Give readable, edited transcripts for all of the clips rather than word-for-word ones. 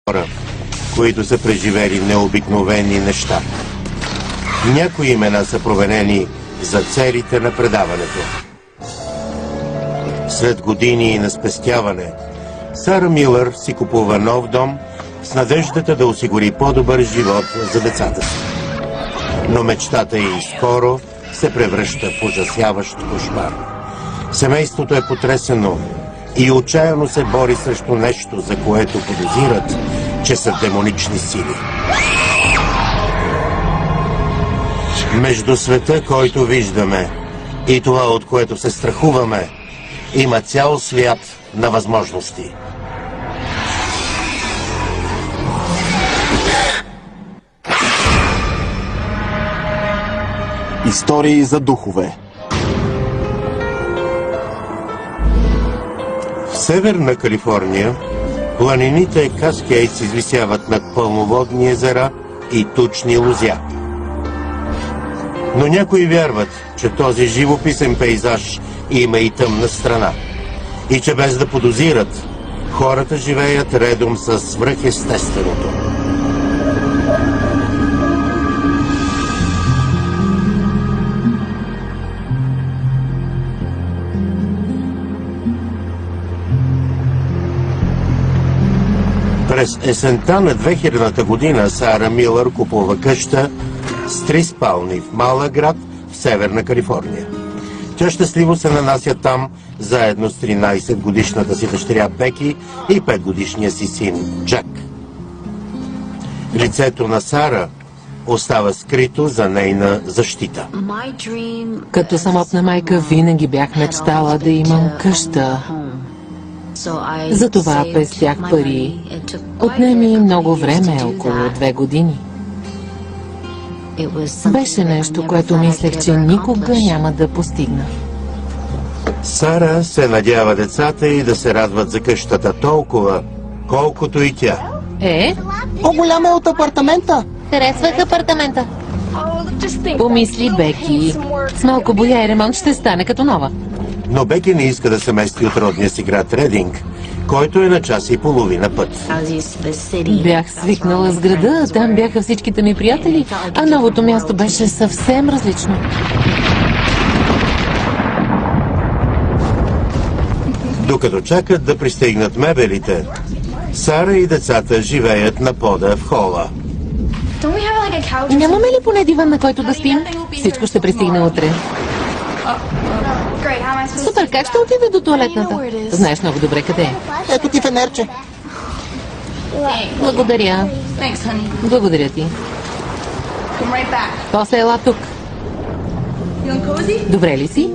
хора, които са преживели необикновени неща. Някои имена са променени за целите на предаването. След години на спестяване, Сара Милър си купува нов дом с надеждата да осигури по-добър живот за децата си. Но мечтата й скоро се превръща в ужасяващ кошмар. Семейството е потресено и отчаяно се бори срещу нещо, за което подозират, че са демонични сили. Между света, който виждаме, и това, от което се страхуваме, има цял свят на възможности. Истории за духове. В Северна Калифорния планините Каскейдс извисяват над пълноводни езера и тучни лузя. Но някои вярват, че този живописен пейзаж има и тъмна страна и че без да подозират, хората живеят редом с свръхестественото. През есента на 2000-та година Сара Милър купува къща с 3 спални в малък град в Северна Калифорния. Тя щастливо се нанася там заедно с 13-годишната си дъщеря Беки и 5-годишния си син Джак. Лицето на Сара остава скрито за нейна защита. Като самотна майка винаги бях мечтала да имам къща. Затова пестях пари. Отне ми много време, около 2 години. Беше нещо, което мислех, че никога няма да постигна. Сара се надява децата и да се радват за къщата толкова, колкото и тя. По-голяма е от апартамента. Харесвах апартамента. Помисли, Беки. С малко боя и ремонт ще стане като нова. Но Беки не иска да се мести от родния си град Рединг, който е на час и половина път. Бях свикнала с града, там бяха всичките ми приятели, а новото място беше съвсем различно. Докато чакат да пристигнат мебелите, Сара и децата живеят на пода в хола. Нямаме ли поне диван, на който да спим? Всичко ще пристигне утре. Супер, как ще отида до туалетната? Знаеш много добре къде е. Ето ти фенерче. Благодаря. Благодаря ти. После ела тук. Добре ли си?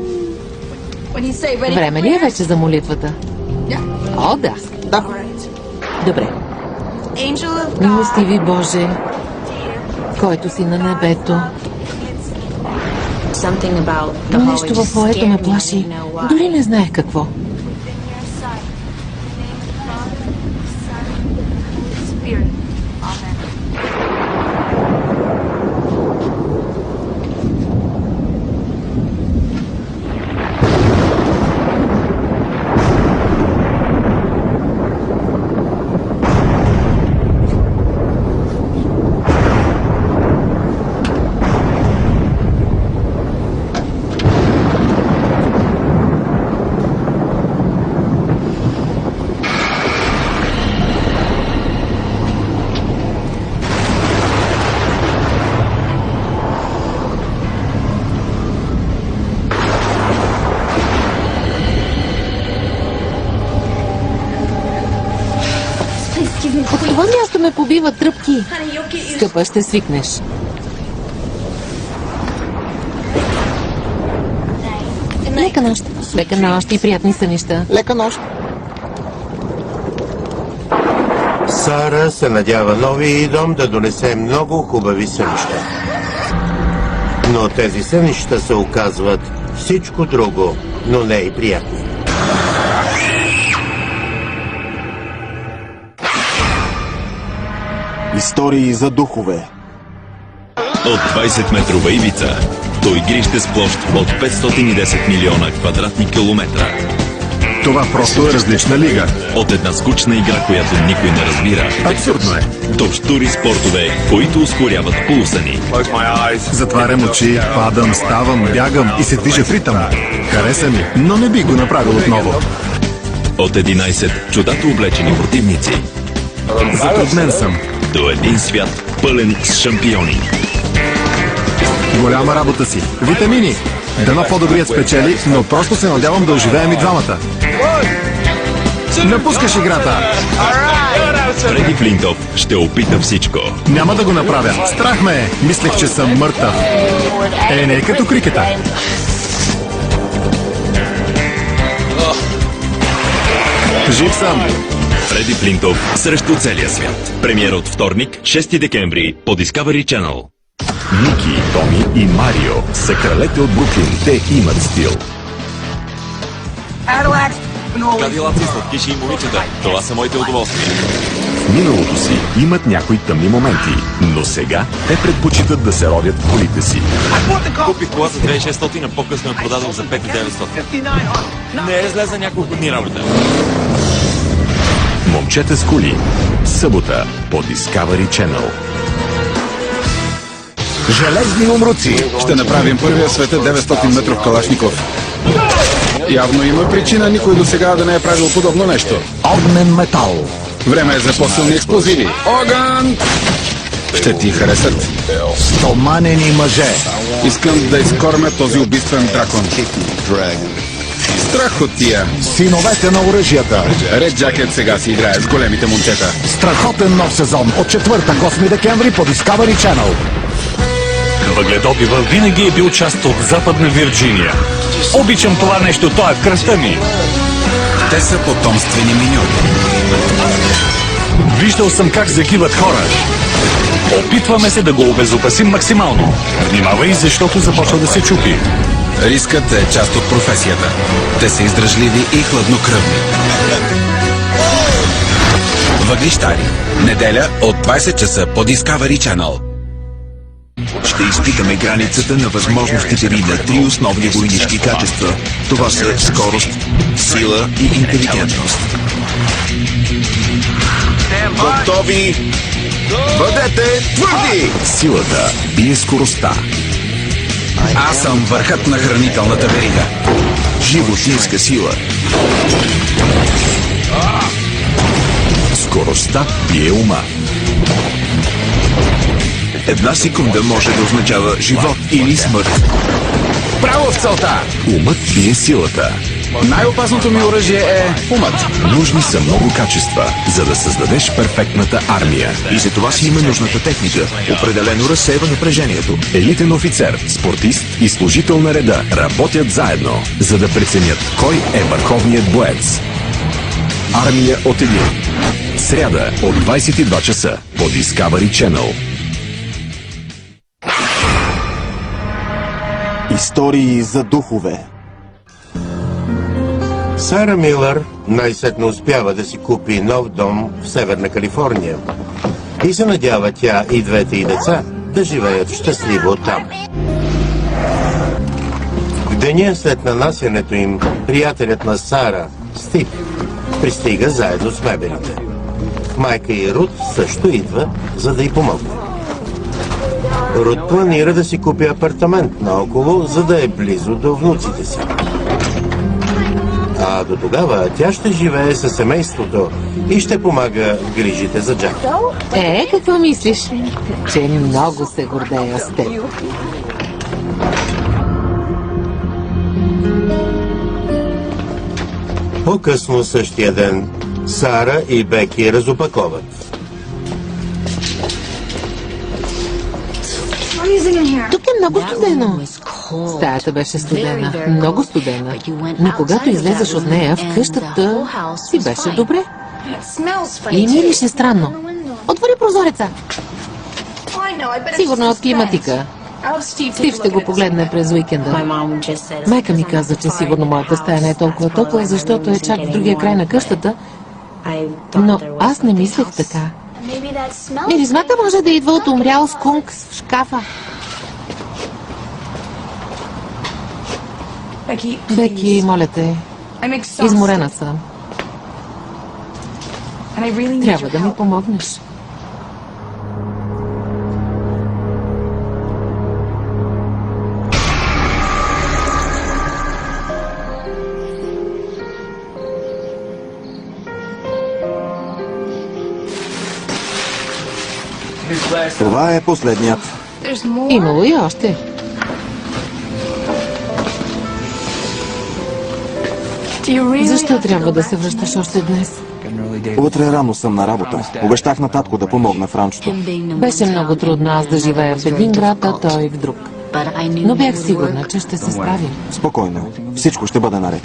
Време ли е вече за молитвата? О, да. Да. Добре. Милостиви Боже, който си на небето. Нещо в моето ме плаши. Дори не знаех какво. От това място ме побиват тръпки. Скъпа, ще свикнеш. Лека нощ. Лека нощ и приятни сънища. Лека нощ. Сара се надява новия дом да донесе много хубави сънища. Но тези сънища се оказват всичко друго, но не и приятни. Истории за духове. От 20-метрова ивица до игрище с площ от 510 милиона квадратни километра. Това просто е различна лига. От една скучна игра, която никой не разбира, Абсурдно е. до штури спортове, които ускоряват пулса ни. Затварям очи, падам, ставам, бягам и се движа в ритъм. Хареса ми, но не би го направил отново. От 11 чудато облечени противници Затруднен съм. до един свят пълен с шампиони. Голяма работа си. Витамини. Дано по-добрият спечели, но просто се надявам да оживеем и двамата. Напускаш играта. Фреди Флинтов ще опита всичко. Няма да го направя. Страх ме е. Мислех, че съм мъртъв. Не е като крикета. Жив съм. Фреди Флинтов срещу целия свят. Премиера от вторник, 6 декември по Discovery Channel. Ники, Томи и Марио са кралете от Бруклин. Те имат стил. Кадилаци, сладкиши и момичета. Това са моите удоволствия. В миналото си имат някои тъмни моменти, но сега те предпочитат да се родят в колите си. Купих кола за 2600, а по-късно я продадох за 5900. Не е зле за няколко дни работа. Момчета с коли. Събота по Discovery Channel. Железни умруци. Ще направим първия в света 900 метров калашников. Явно има причина никой до сега да не е правил подобно нещо. Огнен метал. Време е за по-силни експлозиви. Огън! Ще ти харесат. Стоманени мъже. Искам да изкормя този убийствен дракон. Страх от тия. Синовете на оръжията. Ред Джакет сега си играе с големите момчета. Страхотен нов сезон от четвъртък 8 декември по Discovery Channel. Въгледобива винаги е бил част от Западна Вирджиния. Обичам това нещо, това е в кръста ми. Те са потомствени миньори. Виждал съм как загиват хора. Опитваме се да го обезопасим максимално. Внимавай, защото започва да се чупи. Рискът е част от професията. Те са издръжливи и хладнокръвни. Въглищари. Неделя от 20 часа по Discovery Channel. Ще изпитаме границата на възможностите ви на три основни войнишки качества. Това са скорост, сила и интелигентност. Готови! Бъдете твърди! Силата бие скоростта. Аз съм върхът на хранителната верига. Животинска сила. Скоростта бие ума. Една секунда може да означава живот или смърт. Право в целта! Умът бие силата. Най-опасното ми оръжие е умът. Нужни са много качества, за да създадеш перфектната армия. И за това си има нужната техника. Определено разсейва напрежението. Елитен офицер, спортист и служител на реда работят заедно, за да преценят кой е върховният боец. Армия от един. Сряда от 22 часа по Discovery Channel. Истории за духове. Сара Милър най-сетне успява да си купи нов дом в Северна Калифорния и се надява тя и двете й деца да живеят щастливо там. В деня след нанасянето им, приятелят на Сара, Стив, пристига заедно с мебелите. Майка и Рут също идва, за да й помогне. Рут планира да си купи апартамент наоколо, за да е близо до внуците си. А до тогава тя ще живее със семейството и ще помага в грижите за Джак. Какво мислиш? Че много се гордея с теб. По-късно същия ден Сара и Беки разопаковат. Тук е много студено. Стаята беше студена, много студена. Но когато излезеш от нея, в къщата си беше добре. И мирише странно. Отвори прозореца. Сигурно от климатика. Стив ще го погледне през уикенда. Майка ми каза, че сигурно моята стая не е толкова топла, защото е чак в другия край на къщата. Но аз не мислех така. Миризмата може да идва от умрял скунк в шкафа. Беки, моля те, Изморена съм. Трябва да ми помогнеш. Това е последният. Имало и още. Защо трябва да се връщаш още днес? Утре рано съм на работа. Обещах на татко да помогна в ранчото. Беше много трудно аз да живея в един град, а той в друг. Но бях сигурна, че ще се справим. Спокойно. Всичко ще бъде наред.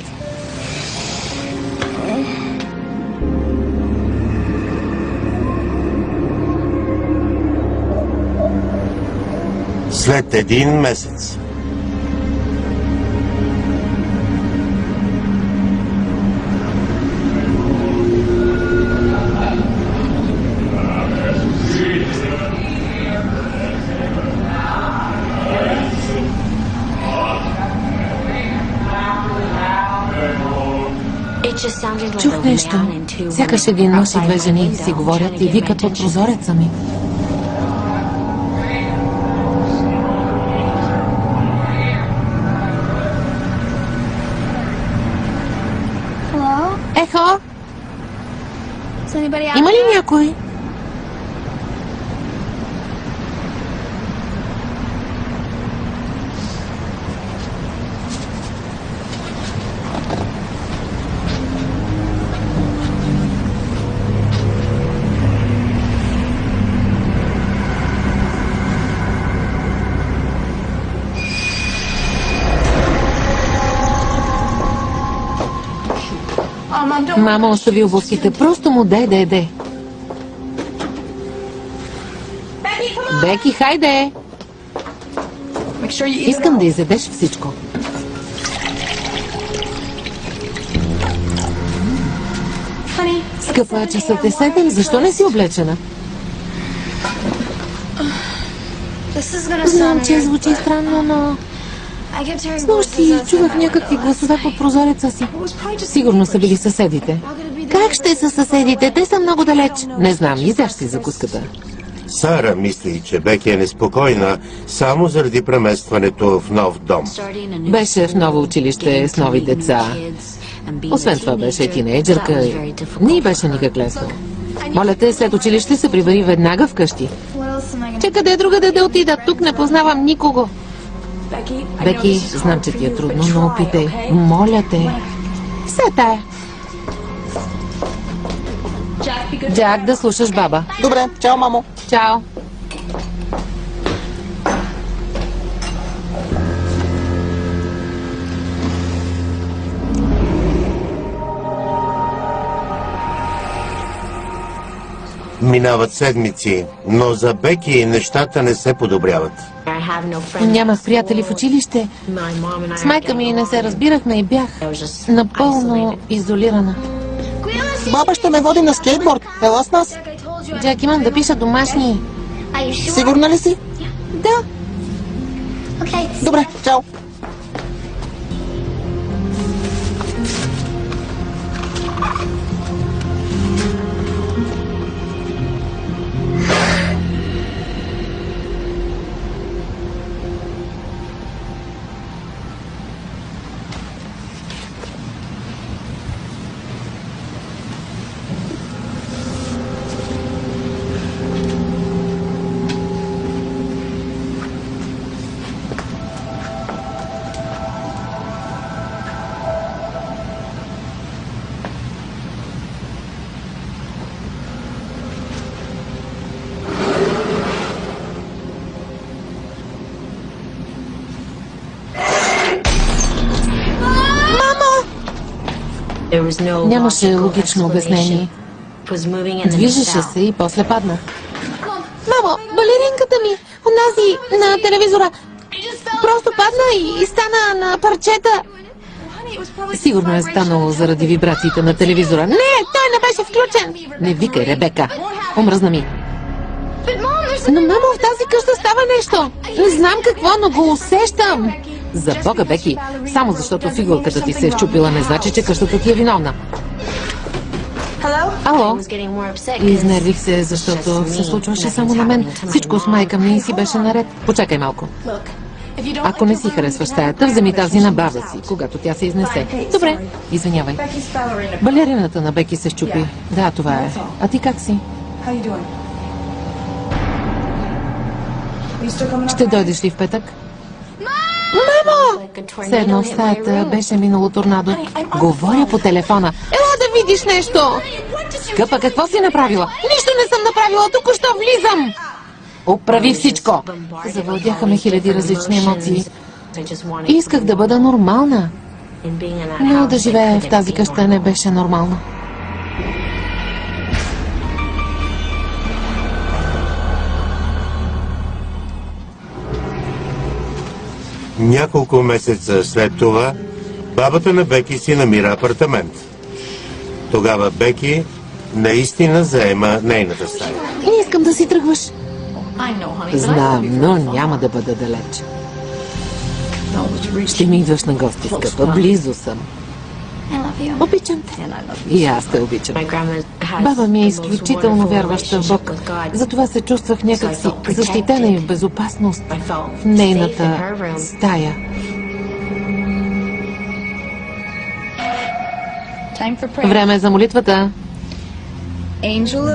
След 1 месец. Чух нещо. Сякаш един мъж и 2 жени си говорят и викат от прозореца ми. Ехо? Има ли някой? Мама остави обувките. Просто му дай. Беки, хайде! Искам да изядеш всичко. Скъпа, часът е 7. Защо не си облечена? Знам, че звучи странно, но... Снощи чувах някакви гласове под прозореца си. Сигурно са били съседите. Как ще са съседите? Те са много далеч. Не знам, изяж си закуската. Сара мисли, че Беки е неспокойна само заради преместването в нов дом. Беше в ново училище с нови деца. Освен това беше тинейджърка и не й беше никак лесно. Моля те, след училище се прибери веднага вкъщи. Че къде другаде да отида? Тук не познавам никого. Беки, знам, че ти е трудно, но опитай. Моля те. Все тая. Джак, да слушаш баба. Добре, чао, мамо. Чао. Минават седмици, но за Беки нещата не се подобряват. Нямах приятели в училище. С майка ми не се разбирахме и бях напълно изолирана. Баба ще ме води на скейтборд. Ела с нас. Джак, имам да пиша домашни. Сигурна ли си? Да. Добре, чао. Нямаше логично обяснение. Движеше се и после падна. Мамо, балеринката ми, онази на телевизора, просто падна и стана на парчета. Сигурно е станало заради вибрациите на телевизора. Не, той не беше включен. Не викай, Ребека. Омръзна ми. Но, мамо, в тази къща става нещо. Не знам какво, но го усещам. За Бога, Беки, само защото фигурката ти се е счупила, не значи, че къщата ти е виновна. Ало? Изнервих се, защото се случваше само на мен. Всичко с майка ми си беше наред. Почакай малко. Ако не си харесваш стаята, вземи тази на баба си, когато тя се изнесе. Добре, извинявай. Балерината на Беки се счупи. Да, това е. А ти как си? Ще дойдеш ли в петък? Мамо! Все едно в стаята беше минало торнадо. Говоря по телефона. Ела да видиш нещо! Скъпа, какво си направила? Нищо не съм направила, току-що влизам! Оправи всичко! Завладяха ме хиляди различни емоции. Исках да бъда нормална. Но да живея в тази къща не беше нормално. Няколко месеца след това, бабата на Беки си намира апартамент. Тогава Беки наистина заема нейната стая. Не искам да си тръгваш. Знам, но няма да бъда далеч. Ще ми идваш на гости, скъпа. Близо съм. Обичам те. И аз те обичам. Баба ми е изключително вярваща в Бог. Затова се чувствах някакси защитена и в безопасност в нейната стая. Време е за молитвата.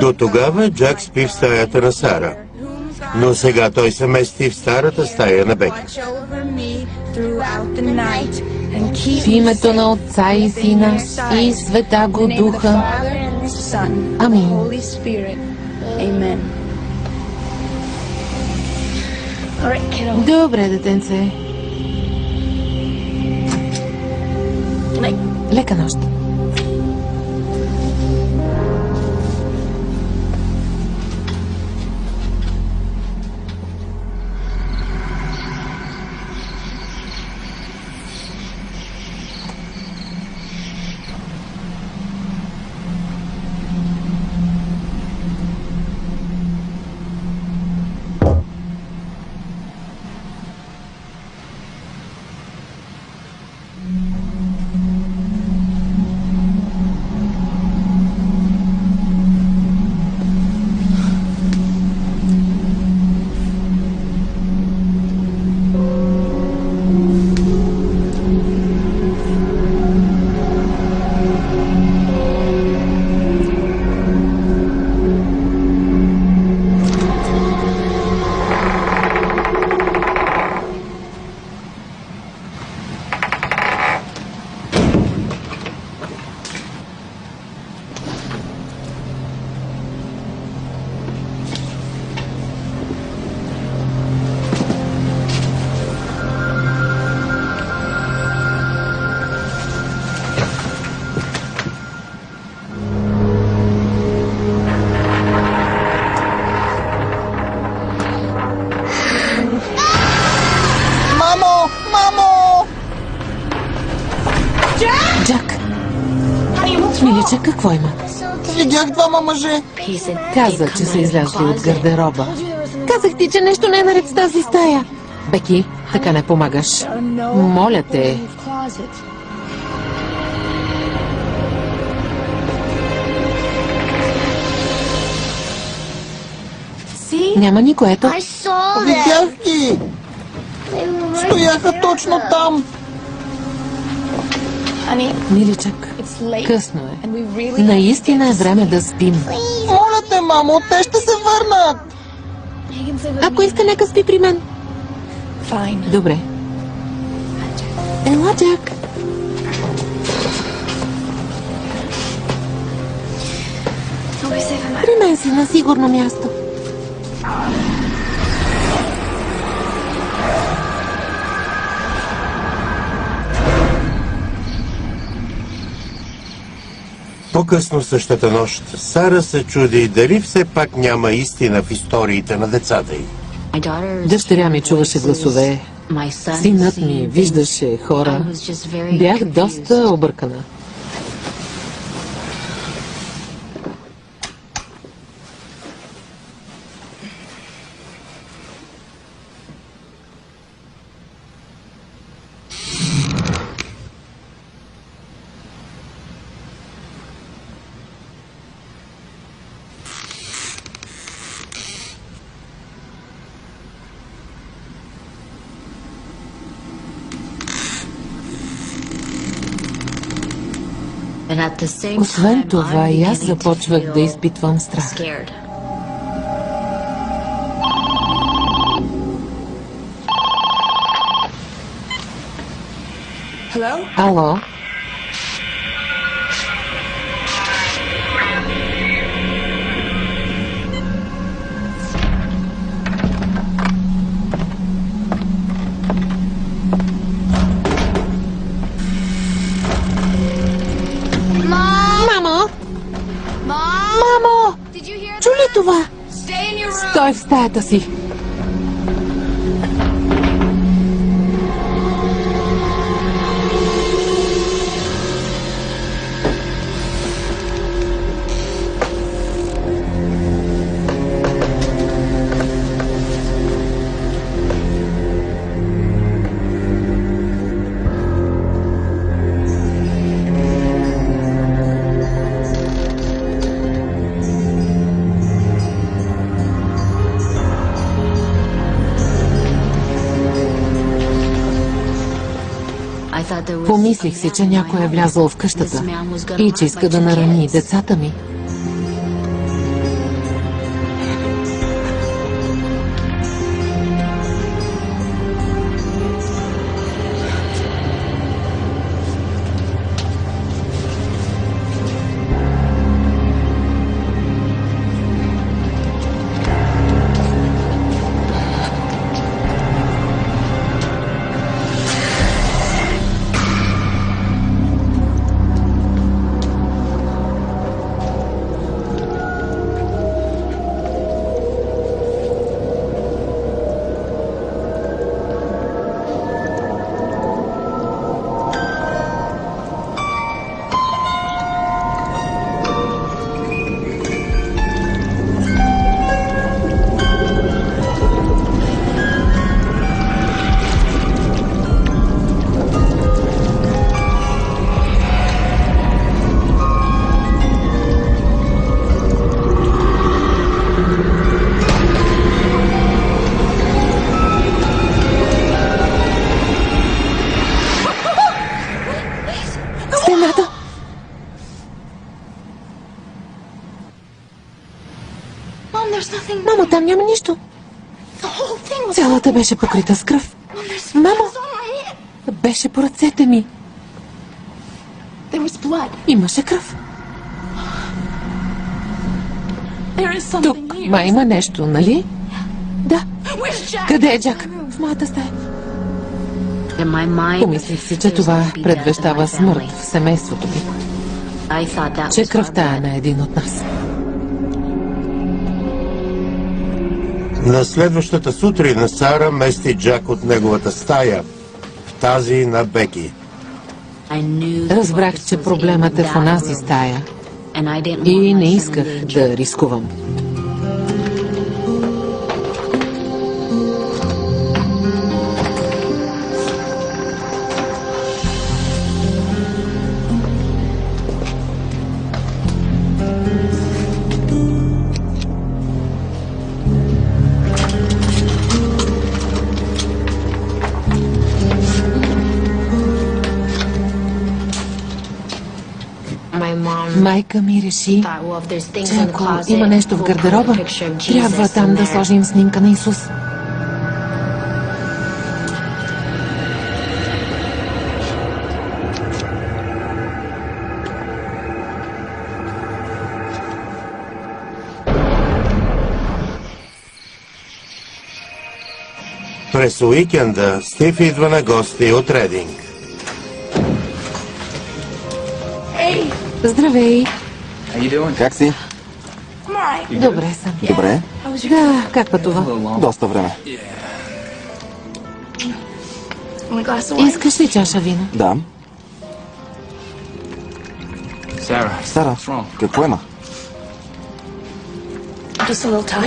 До тогава Джак спи в стаята на Сара. Но сега той се мести в старата стая на Беки. В името на Отца и Сина и Света го Духа. Амин. Добре, детенце. Лека нощ. Джак! Миличе, какво има? Видях двама мъже. Каза, че са излязли от гардероба. Казах ти, че нещо не е наред с тази стая. Беки, така не помагаш. Моля те. Няма никой, ето. Видях ги. Стояха точно там. Миличък, късно е. Наистина е време да спим. Моля те, мамо, те ще се върнат. Ако иска, нека спи при мен. Добре. Ела, Джак. При мен си на сигурно място. По-късно същата нощ Сара се чуди дали все пак няма истина в историите на децата й. Дъщеря ми чуваше гласове. Синът ми виждаше хора. Бях доста объркана. Освен това, и аз започвах да изпитвам страх. Ало? Мамо! Мамо! Чу ли това? Стой в стаята си! Помислих си, че някой е влязъл в къщата и че иска да нарани децата ми. Мамо, там няма нищо. Цялата беше покрита с кръв. Мамо, беше по ръцете ми. Имаше кръв. Тук май има нещо, нали? Да. Къде е Джак? В моята стая. Помислих си, че това предвещава смърт в семейството ми. Че кръвта е на един от нас. На следващата сутрин Сара мести Джак от неговата стая в тази на Беки. Разбрах, че проблемът е в онази стая и не исках да рискувам. Майка ми реши, че ако има нещо в гардероба, трябва там да сложим снимка на Исус. През уикенда Стив идва на гости от Рединг. Здравей! Как си? Добре съм. Добре. Да, как пътува? Доста време. Искаш ли чаша вино? Да. Сара, какво има?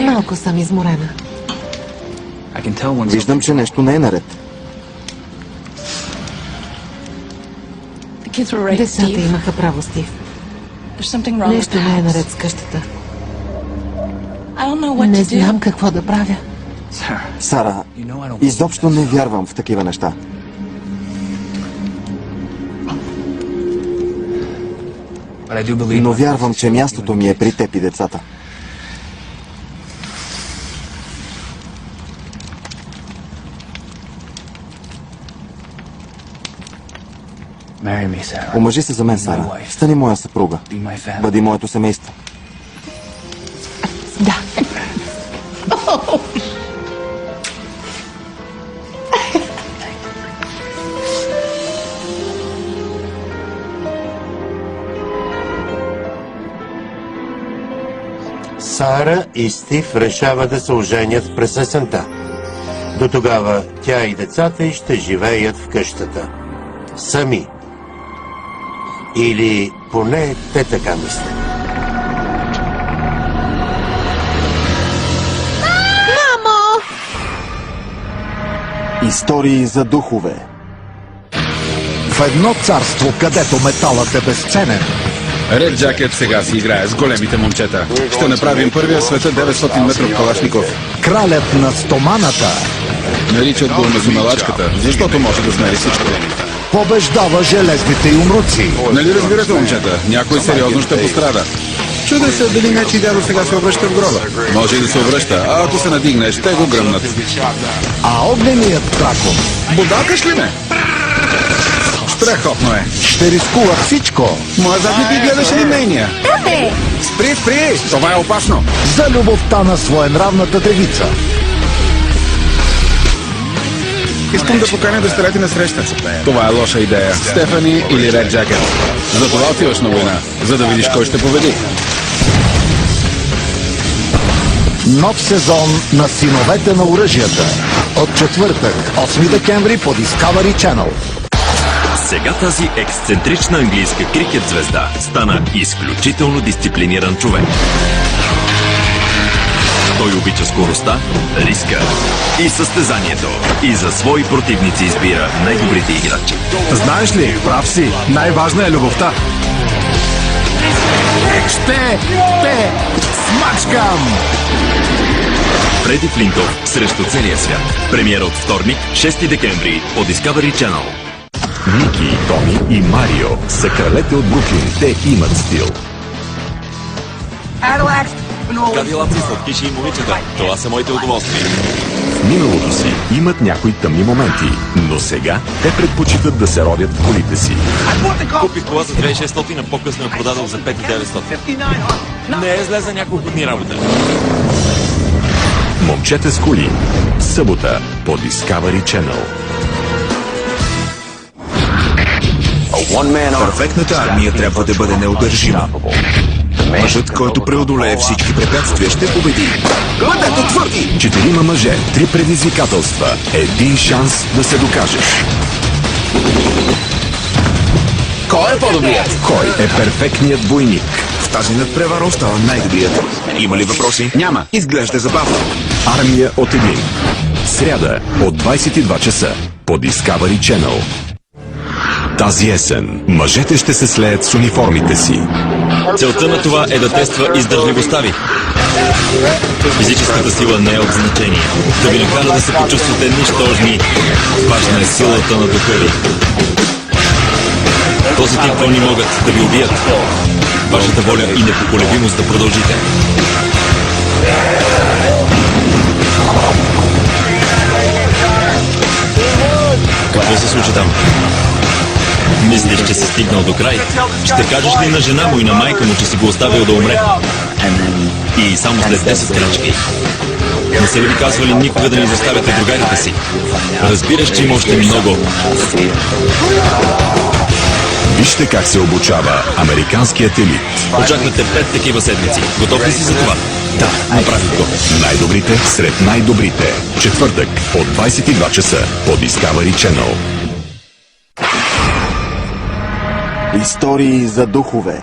Малко съм изморена. Виждам, че нещо не е наред. Децата имаха право, Стив. Нещо не е наред с къщата. Не знам какво да правя. Сара, изобщо не вярвам в такива неща. Но вярвам, че мястото ми е при теб и децата. Омъжи се за мен, Сара. Стани моя съпруга. Бъди моето семейство. Да. Сара и Стив решават да се оженят през есента. До тогава тя и децата й ще живеят в къщата. Сами. Или поне те така мислят. Истории за духове. В едно царство, където металът е безценен, Ред Джакет сега си играе с големите момчета. Ще направим първия в света 900 метров калашников. кралят на стоманата Наричат го мезомелачката, защото може да смери всичко. побеждава железните юмруци. Нали разбирате, момчета? Някой сериозно ще пострада. Чудя се дали нечи дядо сега се обръща в гроба. Може и да се обръща, а ако се надигне, ще го гръмнат. А огненият дракон Будакаш ли ме? Страхотно е. ще рискува всичко Моя задник ти гледаше ли нейния? Спри, спри! Това е опасно. за любовта на своенравната девица. Искам да поканя дъщеря ти на среща. Това е лоша идея. Стефани или Ред Джакет. Затова отиваш на война, за да видиш кой ще победи. Нов сезон на Синовете на оръжията. От четвъртък, 8 декември по Discovery Channel. Сега тази ексцентрична английска крикет звезда стана изключително дисциплиниран човек. Той обича скоростта, риска и състезанието. И за свои противници избира най-добрите играчи. Знаеш ли, прав си, най-важна е любовта. Ще те смачкам! Фреди Флинтов срещу целия свят. Премиера от вторник, 6 декември по Discovery Channel. Ники, Томи и Марио са кралете от Бруклин. Те имат стил. Кадилаци, сладкиши и момичета. Това са моите удоволствия. В миналото си имат някои тъмни моменти, но сега те предпочитат да се родят в колите си. Купих кола за 2600, а по-късно я продадох за 5900. Не е зле за няколко дни работа. Момчета с коли. Събота по Discovery Channel. Перфектната армия трябва да бъде неудържима. Мъжът, който преодолее всички препятствия, ще победи. Бъдете твърди! 4 мъже, 3 предизвикателства, 1 шанс да се докажеш. Кой е по-добрият? Кой е перфектният бойник? В тази надпревара остава най-добрият. Има ли въпроси? Няма. Изглежда забавно. Армия от един. Сряда от 22 часа по Discovery Channel. Тази есен мъжете ще се слеят с униформите си. Целта на това е да тества издържливостта ви. Физическата сила не е от значение. Да ви накара да се почувствате нищожни. Важна е силата на духа ви. Този тип вълни могат да ви убият. Вашата воля и непоколебимост да продължите. Какво се случи там? Мислиш, че си стигнал до край? Ще кажеш ли на жена му и на майка му, че си го оставил да умре? И само след 10 крачки. Не са ли ви казвали никога да не заставяте другарите си? Разбираш, че има още много. Вижте как се обучава американският елит. Очаквате 5 такива седмици. Готов ли си за това? Да, направих го. Най-добрите сред най-добрите. Четвъртък от 22 часа по Discovery Channel. Истории за духове.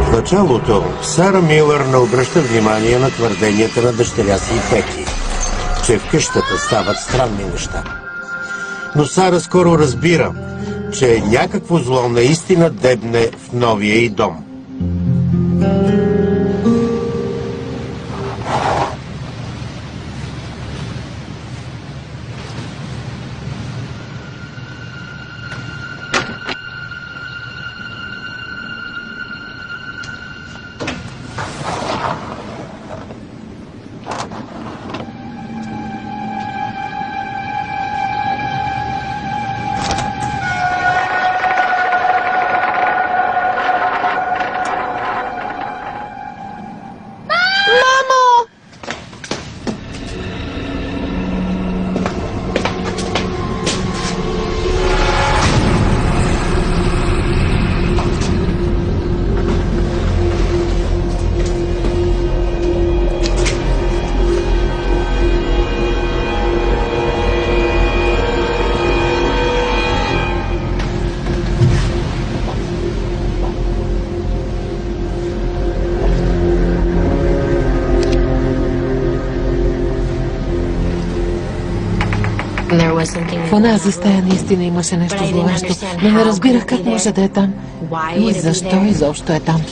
В началото Сара Милър не обръща внимание на твърденията на дъщеря си Пети, че в къщата стават странни неща. Но Сара скоро разбира, че някакво зло наистина дебне в новия й дом. В онази стая наистина имаше нещо зловещо, но не разбирах как може да е там. И защо изобщо е там.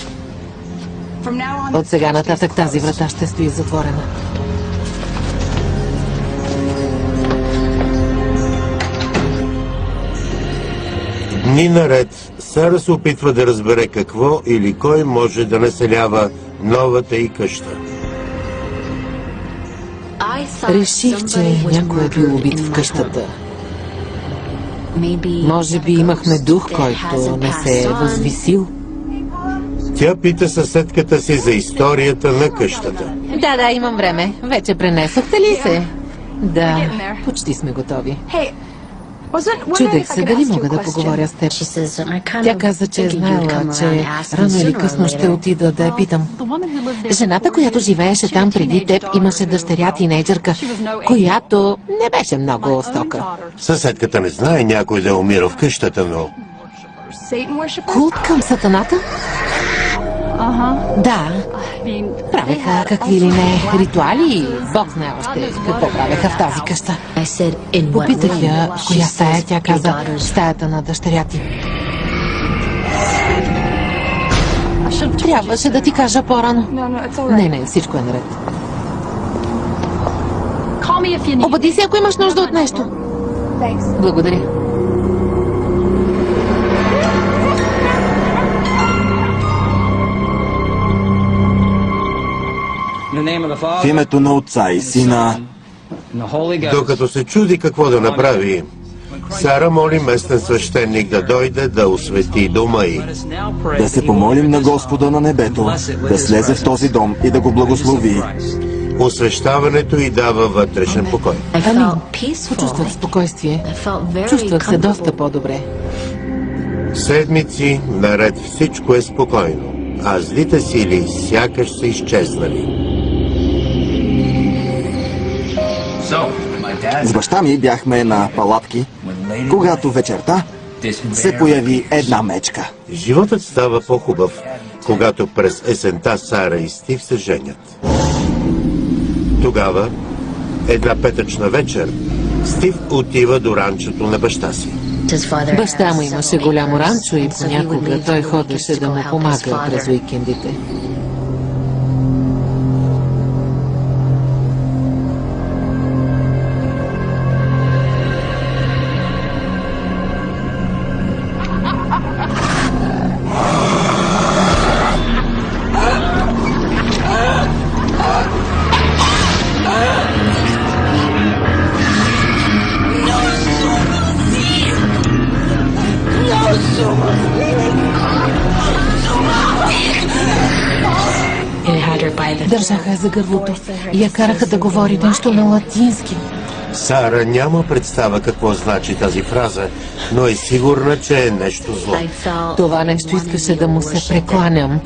От сега нататък тази врата ще стои затворена. Дни наред Сара се опитва да разбере какво или кой може да населява новата й къща. Реших, че някой е бил убит в къщата. Може би имахме дух, който не се е възвисил. Тя пита съседката си за историята на къщата. Да, имам време. Вече пренесохте ли се? Да, почти сме готови. Чудех се дали мога да поговоря с теб. Тя каза, че е знаела, че рано или късно ще отида да я питам. Жената, която живееше там преди теб, имаше дъщеря тинейджърка, която не беше много стока. Съседката не знае някой да е умира в къщата, но... Култ към сатаната? Да. Правеха какви ли не ритуали. Бог знае още какво правеха в тази къща. Попитах я в коя стая. Тя каза стаята на дъщеря ти. Трябваше да ти кажа по-рано. Не, всичко е наред. Обади се, ако имаш нужда от нещо. Благодаря. В името на Отца и Сина. Докато се чуди какво да направи, Сара моли местен свещеник да дойде да освети дома й. Да се помолим на Господа на небето, да слезе в този дом и да го благослови. Освещаването й дава вътрешен покой. Амин. Почувствах спокойствие. Чувствах се доста по-добре. Седмици наред всичко е спокойно, а злите сили сякаш са изчезнали. С баща ми бяхме на палатки, когато вечерта се появи една мечка. Животът става по-хубав, когато през есента Сара и Стив се женят. Тогава, една петъчна вечер, Стив отива до ранчото на баща си. Баща му имаше голямо ранчо и понякога той ходеше да му помага през уикендите. Държаха я за гърлото и я караха да говори нещо на латински. Сара няма представа какво значи тази фраза, но е сигурна, че е нещо зло. Това нещо искаше да му се прекланям.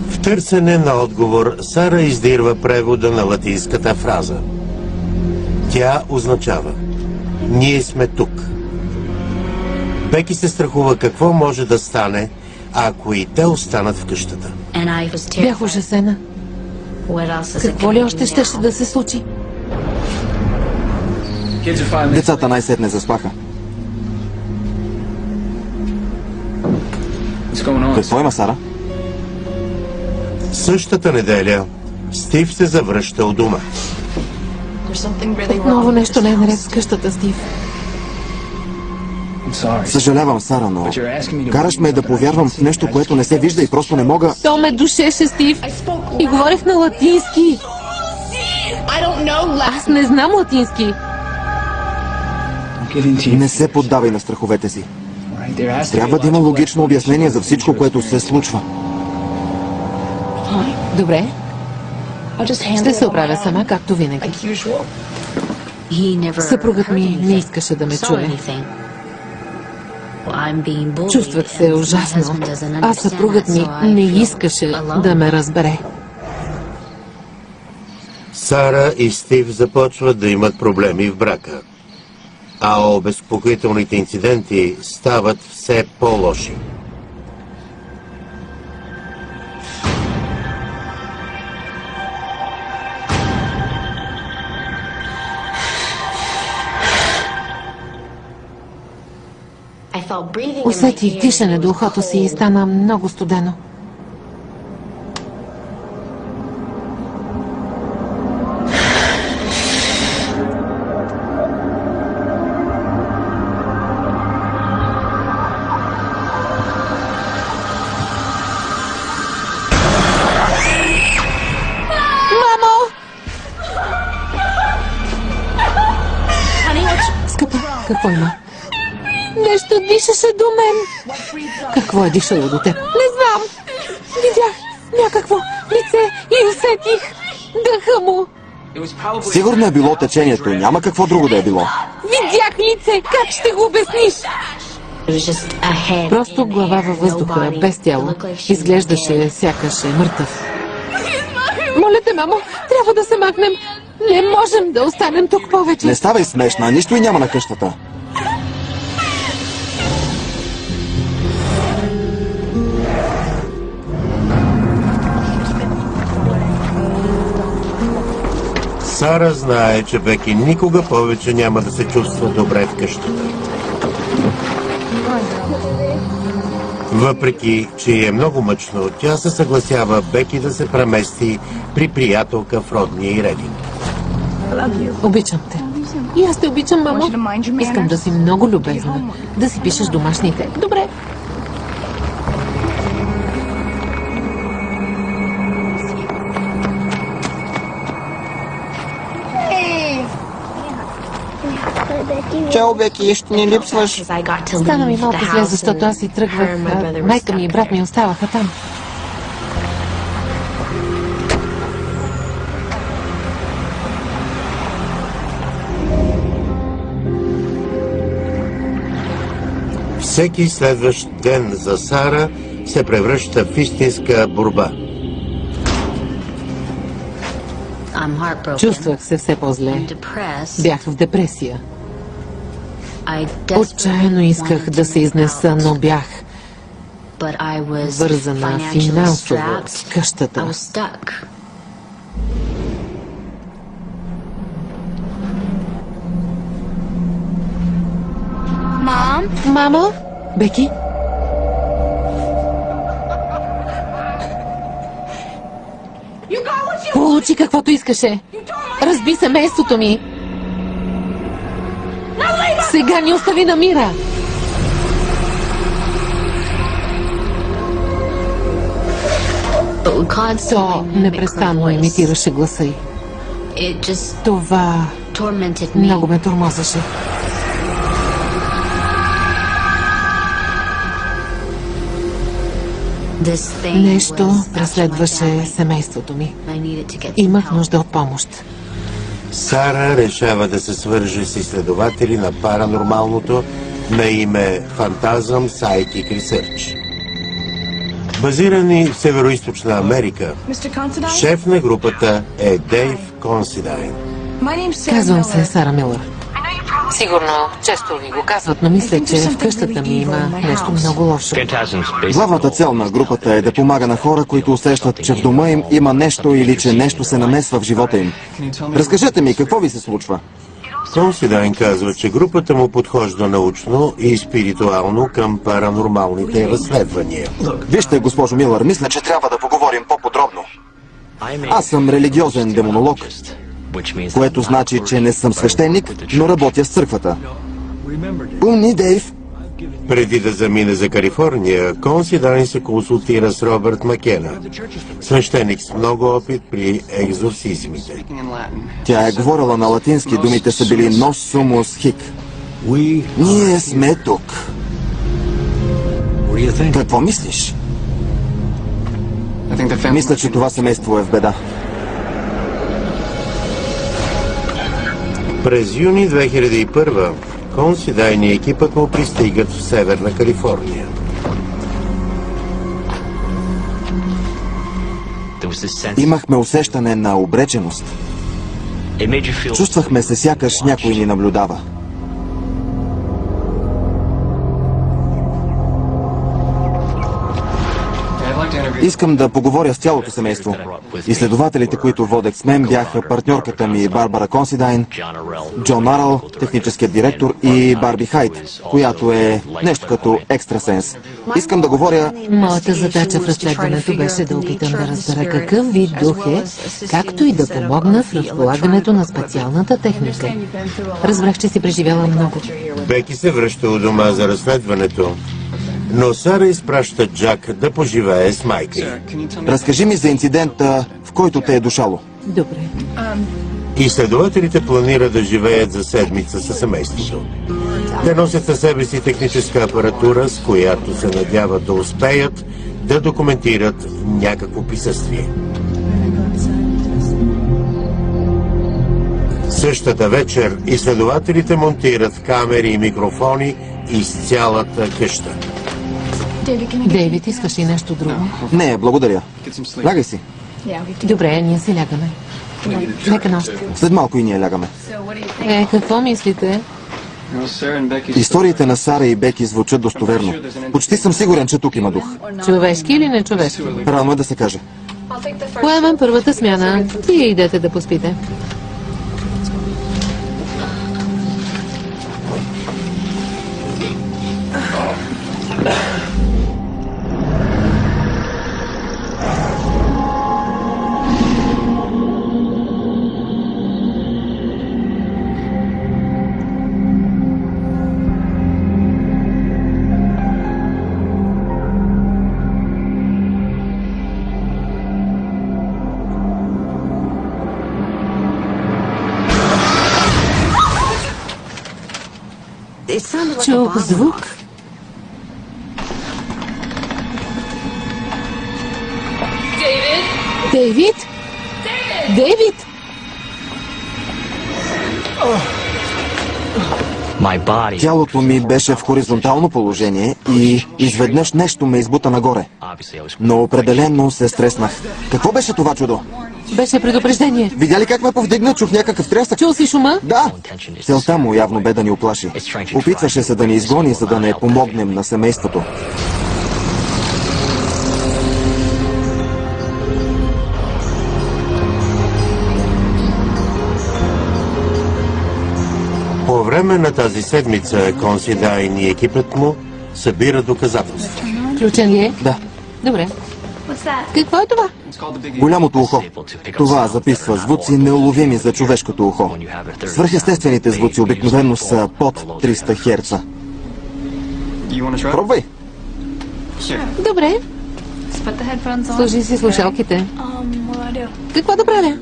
В търсене на отговор, Сара издирва превода на латинската фраза. Тя означава: ние сме тук. Беки се страхува какво може да стане, ако и те останат в къщата. Бях ужасена. Какво ли още щеше да се случи? Децата най-сетне заспаха. Какво има, Сара? Същата неделя Стив се завръща у дома. Отново нещо не е наред с къщата, Стив. Съжалявам, Сара, но караш ме да повярвам в нещо, което не се вижда и просто не мога... То ме душеше, Стив. И говорех на латински. Аз не знам латински. Не се поддавай на страховете си. Трябва да има логично обяснение за всичко, което се случва. Добре. Ще се оправя сама, както винаги. Съпругът ми не искаше да ме чуе. Чувствах се ужасно, а съпругът ми не искаше да ме разбере. Сара и Стив започват да имат проблеми в брака, а обезпокоителните инциденти стават все по-лоши. Усетих дишане до ухото си и стана много студено. Скъпа, какво има? Нещо дишаше до мен. Какво е дишало до теб? Не знам. Видях някакво лице и усетих дъха му. Сигурно е било течението. Няма какво друго да е било. Видях лице. Как ще го обясниш? Просто глава във въздуха, без тяло. Изглеждаше сякаш е мъртъв. Моля те, мамо, трябва да се махнем. Не можем да останем тук повече. Не ставай смешна, нищо и няма на къщата. Сара знае, че Беки никога повече няма да се чувства добре в къщата. Въпреки, че е много мъчно, тя се съгласява Беки да се премести при приятелка в родния й Рединг. Обичам те. И аз те обичам, мамо. Искам да си много любезна. Да си пишеш домашните. Добре. Чао, Беки, ще ни липсваш. Стана ми малко зле, защото аз си тръгвах. Майка ми и брат ми оставаха там. Всеки следващ ден за Сара се превръща в истинска борба. Чувствах се все по-зле. Бях в депресия. Отчаяно исках да се изнеса, но бях вързана финансово с къщата. Мамо? Беки? Получи каквото искаше. Разби семейството ми. Сега ни остави на мира. То непрестанно имитираше гласа й. Това много ме тормозеше. Нещо преследваше семейството ми. Имах нужда от помощ. Сара решава да се свърже с изследователи на паранормалното на име Phantasm Psychic Research. Базирани в Североизточна Америка, шеф на групата е Дейв Консидайн. Казвам се Сара Милър. Сигурно често ви го казват, но мисля, че в къщата ми има нещо много лошо. Главната цел на групата е да помага на хора, които усещат, че в дома им има нещо или че нещо се намесва в живота им. Разкажете ми, какво ви се случва? Консидайн казва, че групата му подхожда научно и спиритуално към паранормалните разследвания. Вижте, госпожо Милър, мисля, че трябва да поговорим по-подробно. Аз съм религиозен демонолог, което значи, че не съм свещеник, но работя с църквата. Помни, Дейв, Преди да замине за Калифорния, Консидайн се консултира с Робърт Макена, свещеник с много опит при екзорцизмите. Тя е говорила на латински, думите са били Nos sumus hic. Ние сме тук. Какво мислиш? Мисля, че това семейство е в беда. През юни 2001 Консидайн и екипът му пристигат в Северна Калифорния. Имахме усещане на обреченост. Чувствахме се сякаш някой ни наблюдава. Искам да поговоря с цялото семейство. Изследователите, които водех с мен, бяха партньорката ми Барбара Консидайн, Джон Аръл, техническият директор, и Барби Хайт, която е нещо като екстрасенс. Искам да говоря... Моята задача в разследването беше да опитам да разбера какъв вид дух е, както и да помогна в разполагането на специалната техника. Разбрах, че си преживяла много. Беки се връща у дома за разследването, но Сара изпраща Джак да поживее с майка й. Разкажи ми за инцидента, в който те е дошало. Добре. Изследователите планират да живеят за седмица със семейството. Те носят със себе си техническа апаратура, с която се надяват да успеят да документират някакво присъствие. Същата вечер изследователите монтират камери и микрофони из цялата къща. Дейвид, искаш ли нещо друго? Не, благодаря. Лягай си. Добре, ние си лягаме. Лека нощ. След малко и ние лягаме. Какво мислите? Историите на Сара и Беки звучат достоверно. Почти съм сигурен, че тук има дух. Човешки или нечовешки? Рано е да се каже. Поемам първата смяна. Вие идете да поспите. Чух звук. Дейвид? Дейвид? Тялото ми беше в хоризонтално положение и изведнъж нещо ме избута нагоре. Но определено се стреснах. Какво беше това чудо? Беше предупреждение. Видя ли как ме повдигна? Чух някакъв трясък. Чул си шума? Да! Целта му явно бе да ни оплаши. Опитваше се да ни изгони, за да не помогнем на семейството. По време на тази седмица Консидайн и екипът му събира доказателства. Ключен ли е? Да. Добре. Какво е това? Голямото ухо. Това записва звуци неуловими за човешкото ухо. Свръхестествените звуци обикновено са под 300 херца. Пробвай! Добре. Служи си слушалките. Какво да правя?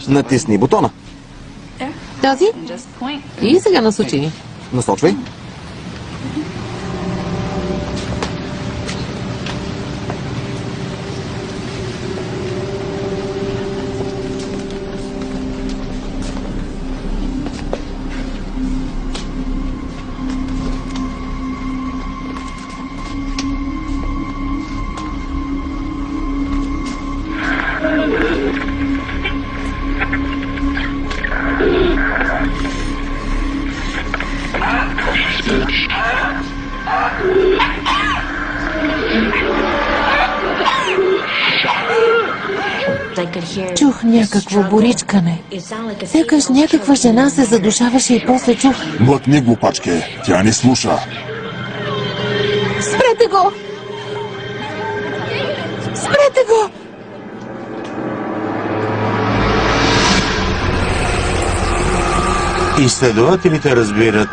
Натисни бутона. Този? И сега насочи. Насочвай. Чух някакво боричкане. Сякаш някаква жена се задушаваше и после чух. Млъкни, глупачке, тя ни слуша. Спрете го! Спрете го! Изследователите разбират,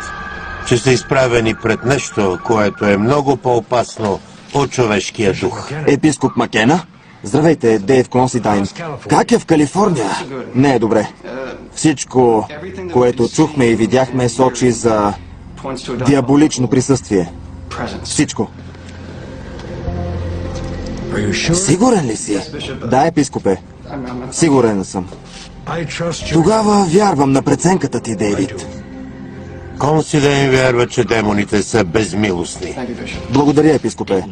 че са изправени пред нещо, което е много по-опасно от човешкия дух. Епископ Макена? Здравейте, Дейв Консидайн. Как е в Калифорния? Не е добре. Всичко, което чухме и видяхме, сочи за диаболично присъствие. Всичко. Сигурен ли си? Да, епископе. Сигурен съм. Тогава вярвам на преценката ти, Дейвид. Консидайн вярва, че демоните са безмилостни. Благодаря, епископе.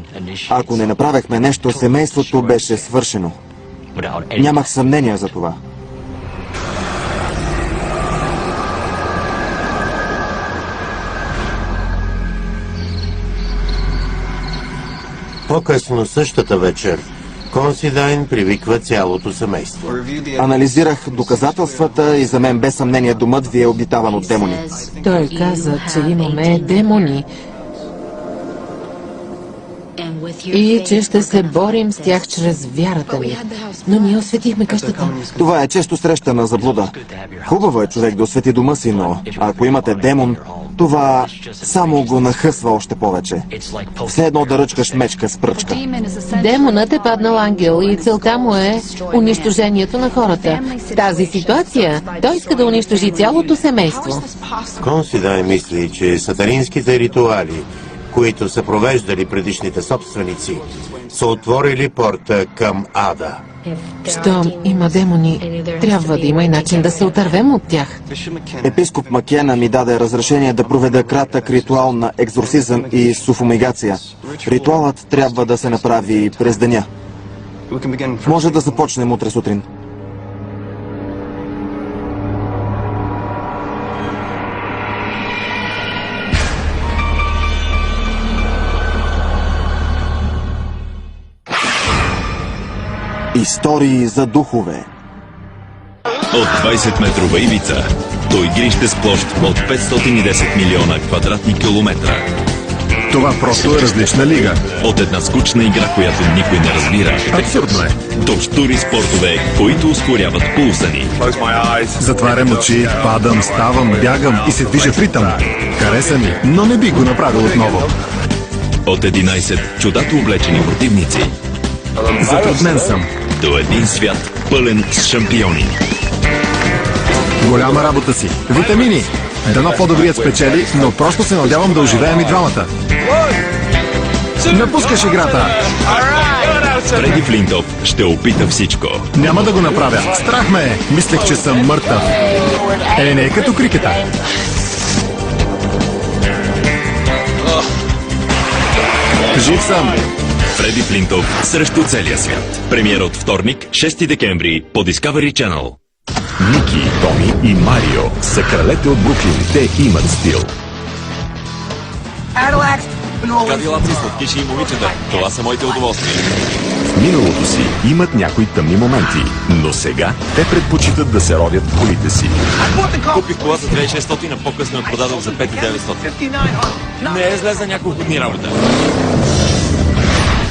Ако не направехме нещо, семейството беше свършено. Нямах съмнение за това. По-късно същата вечер Консидайн привиква цялото семейство. Анализирах доказателствата и за мен без съмнение домът ви е обитаван от демони. Той каза, че имаме демони и че ще се борим с тях чрез вярата ни. Но ние осветихме къщата. Това е често срещана заблуда. Хубаво е човек да освети дома си, но ако имате демон, това само го нахъсва още повече. Все едно да ръчкаш мечка с пръчка. Демонът е паднал ангел и целта му е унищожението на хората. В тази ситуация той иска да унищожи цялото семейство. Консидайн мисли, че сатанинските ритуали, които са провеждали предишните собственици, са отворили порта към ада. Щом има демони, трябва да има и начин да се отървем от тях. Епископ Макена ми даде разрешение да проведа кратък ритуал на екзорсизъм и суфумигация. Ритуалът трябва да се направи през деня. Може да започнем утре сутрин. Истории за духове. От 20-метрова ивица до игрище с площ от 510 милиона квадратни километра. Това просто е различна лига. От една скучна игра, която никой не разбира, Абсурдно е. до штури спортове, които ускоряват пулса ни. Затварям очи, падам, ставам, бягам и се движа в ритъм. Хареса ми, но не би го направил отново. От 11 чудато облечени противници Затруднен съм. до един свят пълен с шампиони. Голяма работа си. Витамини. Дано по-добрият спечели, но просто се надявам да оживеем и двамата. Напускаш играта. Фреди Флинтов ще опита всичко. Няма да го направя. Страх ме е. Мислех, че съм мъртъв. Не е като крикета. Жив съм. Фреди Флинтов срещу целия свят. Премиера от вторник, 6 декември по Discovery Channel. Ники, Томи и Марио са кралете от Бруклин. Те имат стил. Кадилаци, сладкиши и момичета. Това са моите удоволствия. В миналото си имат някои тъмни моменти, но сега те предпочитат да се родят в колите си. Купих кола за 2600, а по-късно я продадох за 5900. Не е зле за няколко дни работа.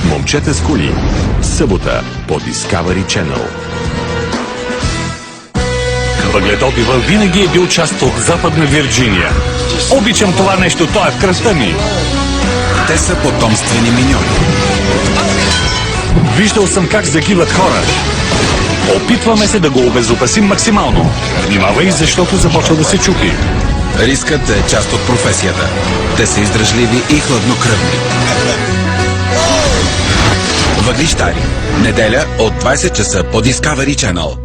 Момчета с коли. Събота по Discovery Channel. Въгледобива винаги е бил част от Западна Вирджиния. Обичам това нещо, то е в кръвта ми. Те са потомствени миньори. Виждал съм как загиват хора. Опитваме се да го обезопасим максимално. Внимавай, защото започва да се чупи. Рискът е част от професията. Те са издръжливи и хладнокръвни. Въглищари. Неделя от 20 часа по Discovery Channel.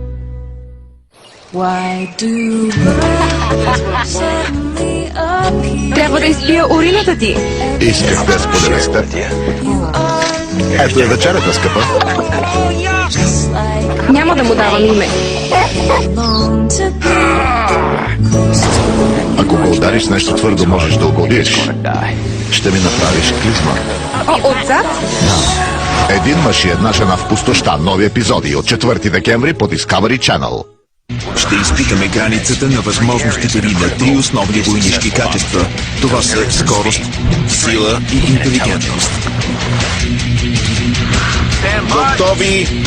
Трябва да изпия урината ти. Исках да споделя с теб. Ето е вечерята, скъпа. Няма да му давам име. Ако го удариш с нещо твърдо, можеш да угодиш. Ще ми направиш клизма. Отзад? Един мъж и една жена в пустоща. Нови епизоди от 4 декември по Discovery Channel. Ще изпитаме границата на възможностите ви на три основни войнишки качества. Това са скорост, сила и интелигентност. Готови!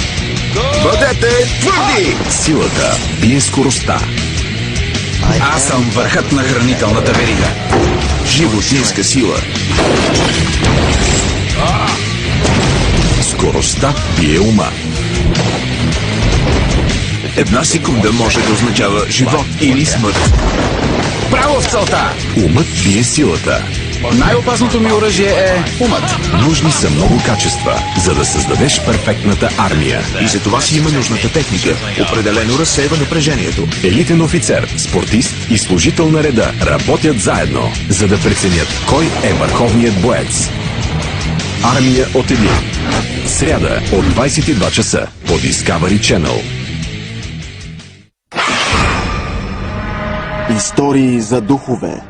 Бъдете твърди! Силата бие скоростта. Аз съм върхът на хранителната верига. животинска сила. Скоростта бие ума. Една секунда може да означава живот или смърт. Право в целта! Умът бие силата. Най-опасното ми оръжие е умът. Нужни са много качества, за да създадеш перфектната армия. И за това си има нужната техника. Определено разсейва напрежението. Елитен офицер, спортист и служител на реда работят заедно, за да преценят кой е върховният боец. Армия от един. Сряда от 22 часа по Discovery Channel. Истории за духове.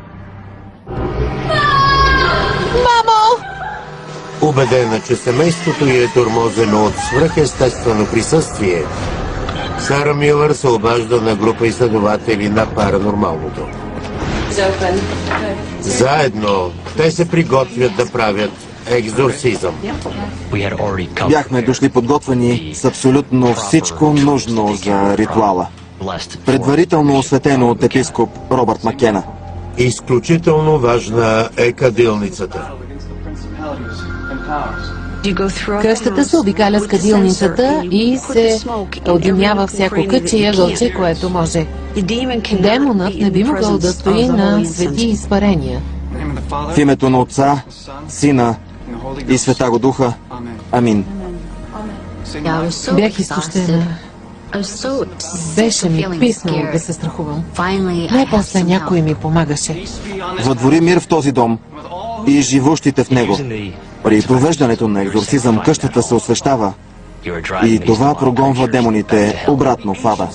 Убедена, че семейството й е тормозено от свръхестествено присъствие, Сара Милър се обажда на група изследователи на паранормалното. Заедно те се приготвят да правят екзорсизъм. Бяхме дошли подготвени с абсолютно всичко нужно за ритуала. Предварително осветено от епископ Робърт Макена. Изключително важна е кадилницата. Къщата се обикаля с кадилницата и се одимява всяко кътче и ъгълче, което може. Демонът не би могъл да стои на свети изпарения. В името на Отца, Сина и Святаго Духа. Амин. Бях изтощена. Беше ми писнало да се страхувам. Най-после някой ми помагаше. Въдвори мир в този дом и живущите в него. При провеждането на екзорсизъм къщата се освещава и това прогонва демоните обратно в ада.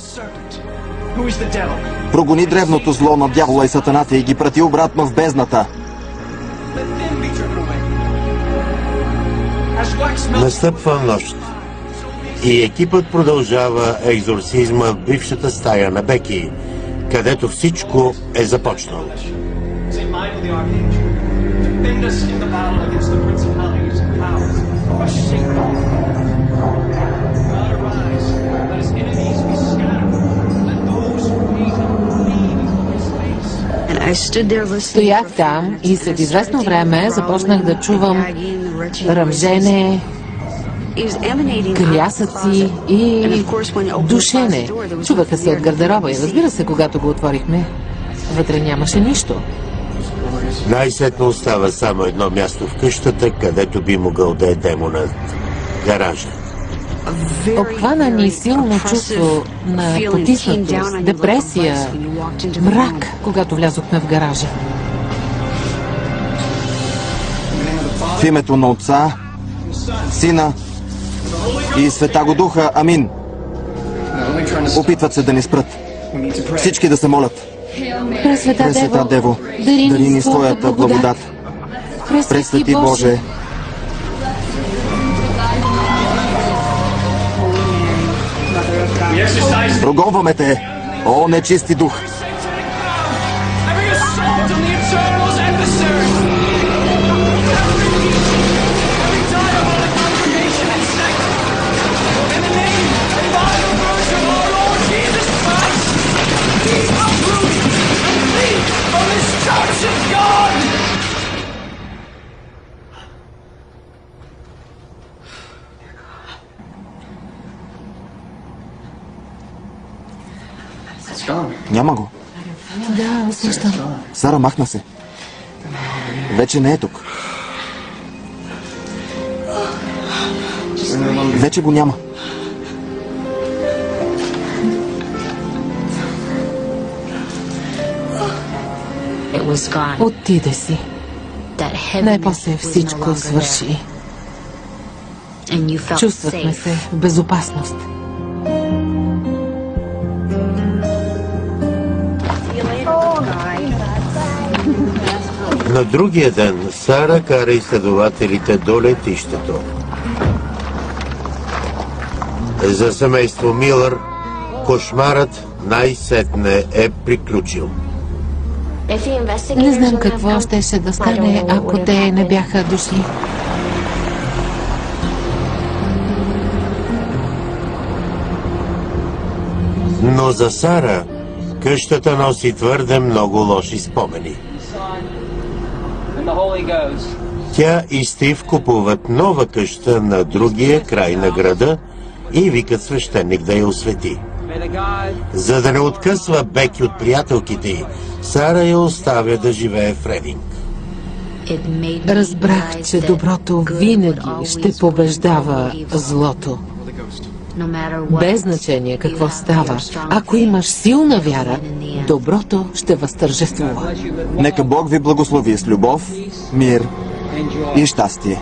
Прогони древното зло на дявола и сатаната и ги прати обратно в бездната. Настъпва нощ и екипът продължава екзорсизма в бившата стая на Беки, където всичко е започнало. Стоях там и след известно време започнах да чувам ръмжене, крясъци и душене. Чуваха се от гардероба и разбира се, когато го отворихме, вътре нямаше нищо. Най-сетно остава само едно място в къщата, където би могъл да е демонът – гаража. Обхвана ни силно чувство на потиснатост, депресия, мрак, когато влязохме в гаража. В името на Отца, Сина и Святаго Духа. Амин. Опитват се да ни спрат. Всички да се молят. Пресвета Дево, дари ни своята благодат. Пресвети Боже, прогонваме те, о нечисти дух. Няма го. Да, усещам. Сара махна се. Вече не е тук. Вече го няма. Отиде си. Най-после всичко свърши. Чувствахме се в безопасност. На другия ден Сара кара изследователите до летището. За семейство Милър кошмарът най-сетне е приключил. Не знам какво щеше да стане, ако те не бяха дошли. Но за Сара къщата носи твърде много лоши спомени. Тя и Стив купуват нова къща на другия край на града и викат свещеник да я освети. За да не откъсва Беки от приятелките й, Сара я оставя да живее в Рединг. Разбрах, че доброто винаги ще побеждава злото. Без значение какво става, ако имаш силна вяра, доброто ще възтържествува. Нека Бог ви благослови с любов, мир и щастие.